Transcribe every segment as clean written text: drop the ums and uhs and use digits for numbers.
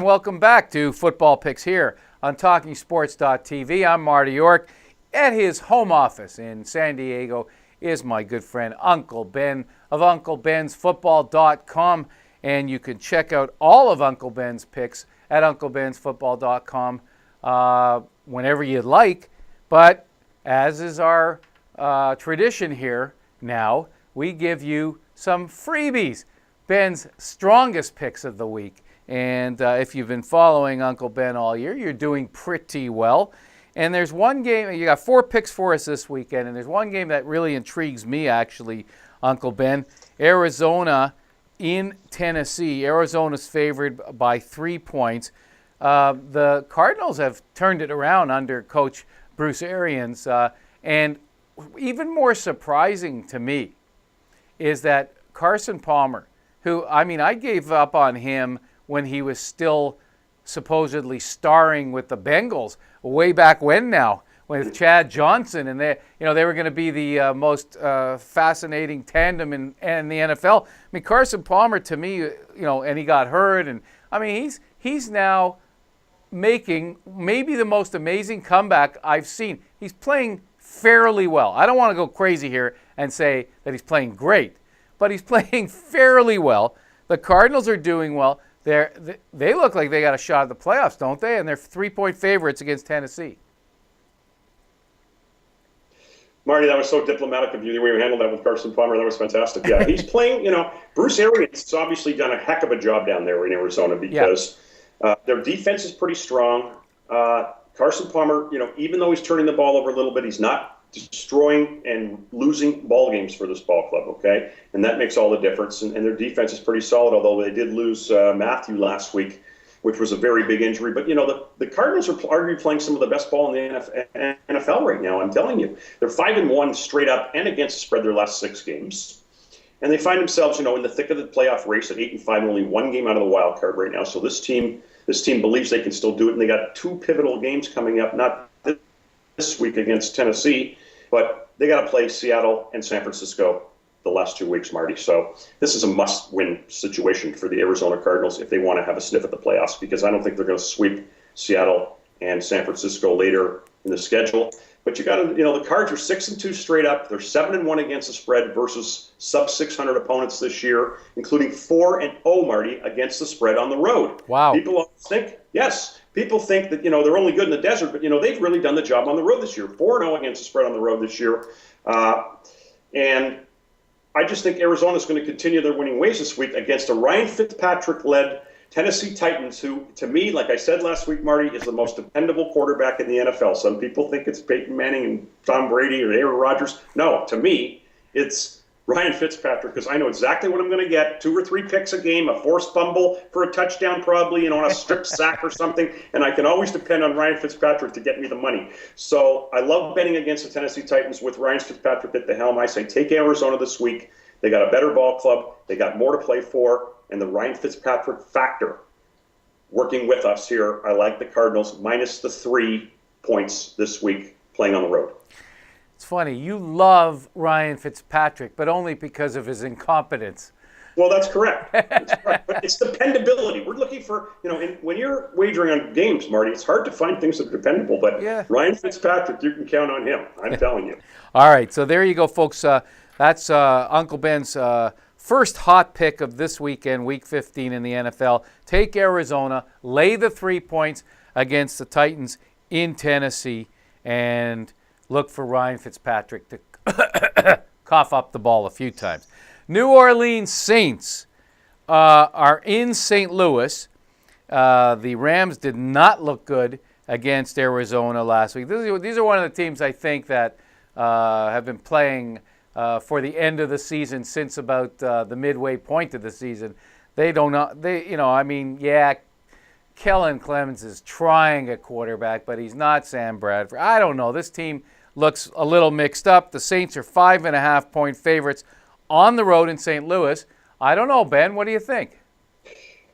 and welcome back to Football Picks here on TalkingSports.tv. I'm Marty York. At his home office in San Diego is my good friend Uncle Ben of UncleBen'sFootball.com, and you can check out all of Uncle Ben's picks at UncleBen'sFootball.com whenever you'd like. But as is our tradition here now, we give you some freebies. Ben's strongest picks of the week. And if you've been following Uncle Ben all year, you're doing pretty well. And there's one game, you got 4 picks for us this weekend, and there's one game that really intrigues me, actually, Uncle Ben. Arizona in Tennessee. Arizona's favored by 3 points. The Cardinals have turned it around under Coach Bruce Arians. And even more surprising to me is that Carson Palmer, who, I gave up on him when he was still supposedly starring with the Bengals way back when now, with Chad Johnson, and they were going to be the most fascinating tandem in the NFL. Carson Palmer, to me, and he got hurt, and he's now making maybe the most amazing comeback I've seen. He's playing fairly well. I don't want to go crazy here and say that he's playing great, but he's playing fairly well. The Cardinals are doing well. They look like they got a shot at the playoffs, don't they? And they're 3-point favorites against Tennessee. Marty, that was so diplomatic of you, the way you handled that with Carson Palmer. That was fantastic. Yeah, he's playing, Bruce Arians has obviously done a heck of a job down there in Arizona because their defense is pretty strong. Carson Palmer, even though he's turning the ball over a little bit, he's not destroying and losing ball games for this ball club, okay? And that makes all the difference. And their defense is pretty solid, although they did lose Matthew last week, which was a very big injury. But, the Cardinals are arguably playing some of the best ball in the NFL right now, I'm telling you. They're 5-1 straight up and against the spread their last 6 games. And they find themselves, in the thick of the playoff race at 8-5, only 1 game out of the wild card right now. So this team believes they can still do it. And they got 2 pivotal games coming up, not this week against Tennessee, but they got to play Seattle and San Francisco the last 2 weeks, Marty. So this is a must-win situation for the Arizona Cardinals if they want to have a sniff at the playoffs, because I don't think they're going to sweep Seattle and San Francisco later in the schedule. But you got to, the Cards are 6-2 straight up. They're 7-1 against the spread versus sub-600 opponents this year, including 4-0, Marty, against the spread on the road. Wow. People think that, they're only good in the desert, but, they've really done the job on the road this year. 4-0 against the spread on the road this year. And I just think Arizona's going to continue their winning ways this week against a Ryan Fitzpatrick-led Tennessee Titans, who, to me, like I said last week, Marty, is the most dependable quarterback in the NFL. Some people think it's Peyton Manning and Tom Brady or Aaron Rodgers. No, to me, it's Ryan Fitzpatrick, because I know exactly what I'm going to get. 2 or 3 picks a game, a forced fumble for a touchdown probably, on a strip sack or something, and I can always depend on Ryan Fitzpatrick to get me the money. So I love betting against the Tennessee Titans with Ryan Fitzpatrick at the helm. I say take Arizona this week. They got a better ball club. They got more to play for. And the Ryan Fitzpatrick factor working with us here, I like the Cardinals minus the 3 points this week playing on the road. It's funny, you love Ryan Fitzpatrick, but only because of his incompetence. Well, that's correct. But it's dependability. We're looking for, when you're wagering on games, Marty, it's hard to find things that are dependable. But Ryan Fitzpatrick, you can count on him. I'm telling you. All right, so there you go, folks. That's Uncle Ben's first hot pick of this weekend, Week 15 in the NFL. Take Arizona, lay the 3 points against the Titans in Tennessee, and look for Ryan Fitzpatrick to cough up the ball a few times. New Orleans Saints are in St. Louis. The Rams did not look good against Arizona last week. These are one of the teams I think that have been playing for the end of the season since about the midway point of the season. They don't know. Kellen Clemens is trying a quarterback, but he's not Sam Bradford. I don't know. This team looks a little mixed up. The Saints are 5.5-point favorites on the road in St. Louis. I don't know, Ben. What do you think?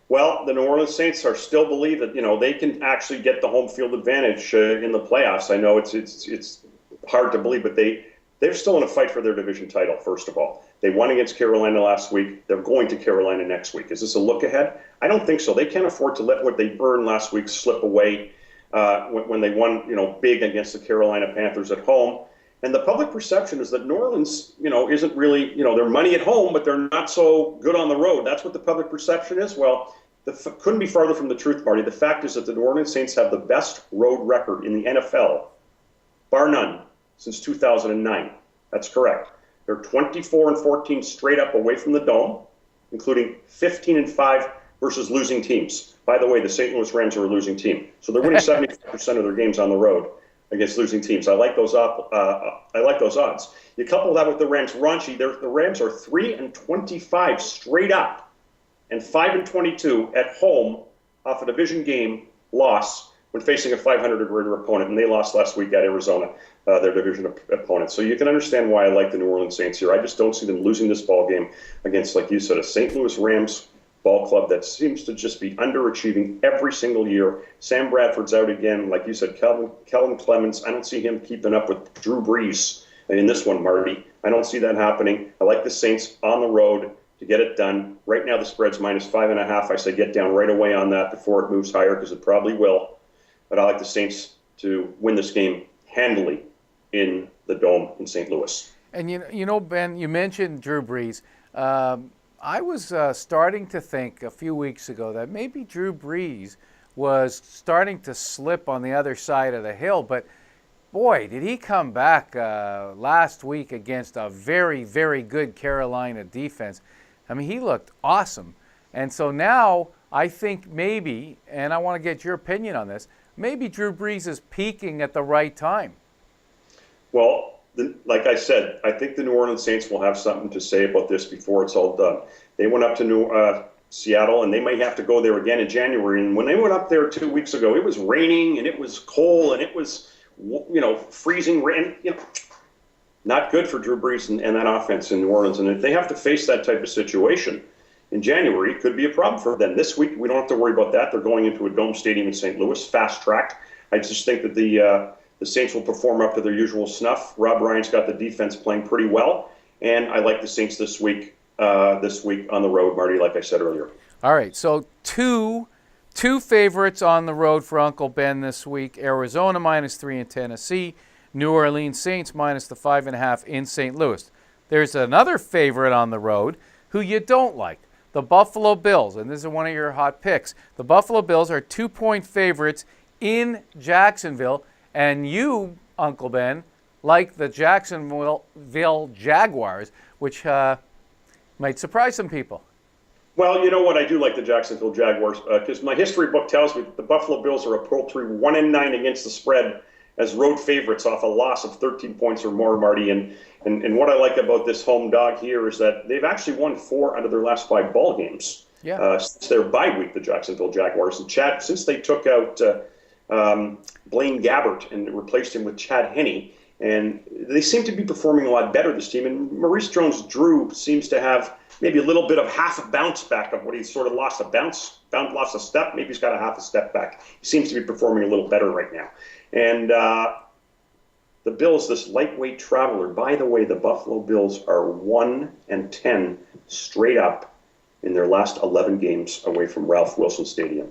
Well, the New Orleans Saints are still believe that they can actually get the home field advantage in the playoffs. I know it's hard to believe, but they're still in a fight for their division title. First of all, They won against Carolina last week. They're going to Carolina next week. Is this a look ahead? I don't think so. They can't afford to let what they earned last week slip away when they won, big against the Carolina Panthers at home. And the public perception is that New Orleans, isn't really, they're money at home, but they're not so good on the road. That's what the public perception is. Well, couldn't be farther from the truth, Marty. The fact is that the New Orleans Saints have the best road record in the NFL, bar none, since 2009. That's correct. They're 24-14 straight up away from the Dome, including 15-5 versus losing teams. By the way, the St. Louis Rams are a losing team, so they're winning 75% of their games on the road against losing teams. I like those odds. You couple that with the Rams' raunchy. The Rams are 3-25 straight up, and 5-22 at home off a division game loss when facing a 500 or greater opponent, and they lost last week at Arizona, their division opponent. So you can understand why I like the New Orleans Saints here. I just don't see them losing this ball game against, like you said, a St. Louis Rams ball club that seems to just be underachieving every single year. Sam Bradford's out again. Like you said, Kellen Clemens, I don't see him keeping up with Drew Brees in this one, Marty. I don't see that happening. I like the Saints on the road to get it done. Right now the spread's -5.5. I say get down right away on that before it moves higher, because it probably will. But I like the Saints to win this game handily in the Dome in St. Louis. And Ben, you mentioned Drew Brees. I was starting to think a few weeks ago that maybe Drew Brees was starting to slip on the other side of the hill. But boy, did he come back last week against a very, very good Carolina defense. I mean, he looked awesome. And so now I think maybe, and I want to get your opinion on this, maybe Drew Brees is peaking at the right time. Well, like I said, I think the New Orleans Saints will have something to say about this before it's all done. They went up to Seattle, and they may have to go there again in January. And when they went up there 2 weeks ago, it was raining, and it was cold, and it was, freezing rain. Not good for Drew Brees and that offense in New Orleans. And if they have to face that type of situation in January, it could be a problem for them. This week, we don't have to worry about that. They're going into a Dome Stadium in St. Louis, fast track. I just think that the Saints will perform up to their usual snuff. Rob Ryan's got the defense playing pretty well, and I like the Saints this week on the road, Marty, like I said earlier. All right, so two favorites on the road for Uncle Ben this week: Arizona -3 in Tennessee, New Orleans Saints -5.5 in St. Louis. There's another favorite on the road who you don't like, the Buffalo Bills, and this is one of your hot picks. The Buffalo Bills are 2-point favorites in Jacksonville. And you, Uncle Ben, like the Jacksonville Jaguars, which might surprise some people. Well, you know what? I do like the Jacksonville Jaguars because my history book tells me that the Buffalo Bills are a paltry 1-9 against the spread as road favorites off a loss of 13 points or more, Marty. And what I like about this home dog here is that they've actually won 4 out of their last 5 ball games since their bye week, the Jacksonville Jaguars. And since they took out Blaine Gabbert and replaced him with Chad Henne, and they seem to be performing a lot better, this team. And Maurice Jones-Drew seems to have maybe a little bit of half a bounce back of what he sort of lost a step. Maybe he's got a half a step back. He seems to be performing a little better right now. And the Bills, this lightweight traveler, by the way, the Buffalo Bills are 1-10 straight up in their last 11 games away from Ralph Wilson Stadium.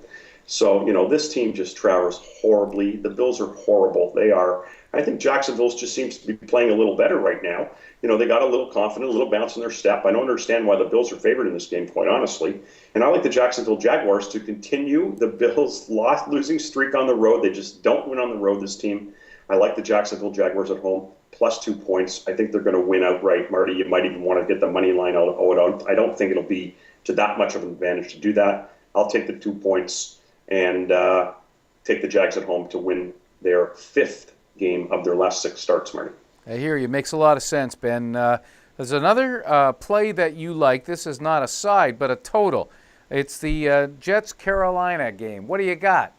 So, this team just travels horribly. The Bills are horrible. They are. I think Jacksonville just seems to be playing a little better right now. They got a little confident, a little bounce in their step. I don't understand why the Bills are favored in this game, quite honestly. And I like the Jacksonville Jaguars to continue the Bills' losing streak on the road. They just don't win on the road, this team. I like the Jacksonville Jaguars at home, +2 points. I think they're going to win outright. Marty, you might even want to get the money line out. I don't think it'll be to that much of an advantage to do that. I'll take the 2 points and take the Jags at home to win their 5th game of their last 6 starts, Marty. I hear you. Makes a lot of sense, Ben. There's another play that you like. This is not a side, but a total. It's the Jets-Carolina game. What do you got?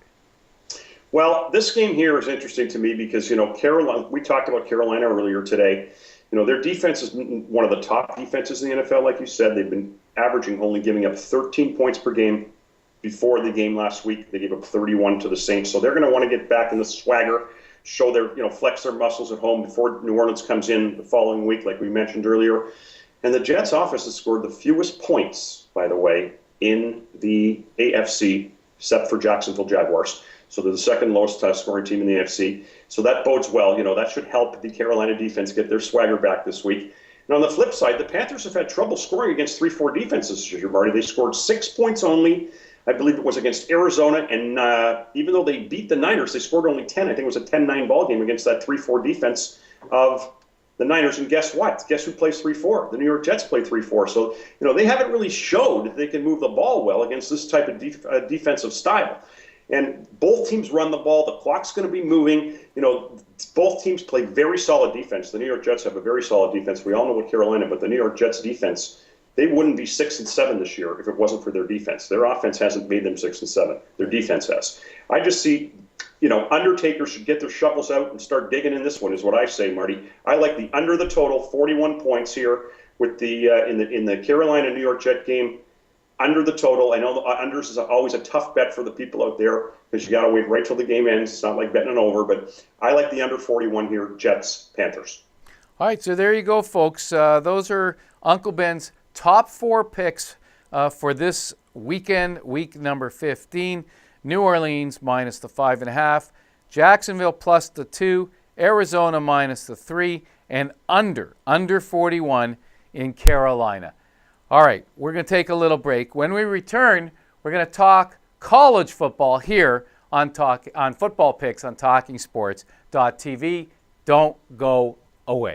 Well, this game here is interesting to me because, Carolina. We talked about Carolina earlier today. Their defense is one of the top defenses in the NFL, like you said. They've been averaging only giving up 13 points per game. Before the game last week, they gave up 31 to the Saints. So they're going to want to get back in the swagger, show their, flex their muscles at home before New Orleans comes in the following week, like we mentioned earlier. And the Jets offense has scored the fewest points, by the way, in the AFC, except for Jacksonville Jaguars. So they're the second lowest scoring team in the AFC. So that bodes well. That should help the Carolina defense get their swagger back this week. And on the flip side, the Panthers have had trouble scoring against 3-4 defenses this year, Marty. They scored 6 points only. I believe it was against Arizona. And even though they beat the Niners, they scored only 10. I think it was a 10-9 ball game against that 3-4 defense of the Niners. And guess what? Guess who plays 3-4? The New York Jets play 3-4. So, they haven't really showed that they can move the ball well against this type of defensive style. And both teams run the ball. The clock's going to be moving. Both teams play very solid defense. The New York Jets have a very solid defense. We all know what Carolina, but the New York Jets defense, they wouldn't be 6-7 this year if it wasn't for their defense. Their offense hasn't made them 6-7. Their defense has. I just see, Undertaker should get their shovels out and start digging in this one, is what I say, Marty. I like the under the total, 41 points here with the in the Carolina New York Jet game. Under the total. I know the unders is always a tough bet for the people out there because you got to wait right till the game ends. It's not like betting it over, but I like the under 41 here, Jets, Panthers. All right, so there you go, folks. Those are Uncle Ben's top 4 picks for this weekend, week number 15. New Orleans minus the 5.5, Jacksonville plus the 2, Arizona minus the 3, and under 41 in Carolina. All right, we're going to take a little break. When we return, we're going to talk college football here on Football Picks on TalkingSports.tv. Don't go away.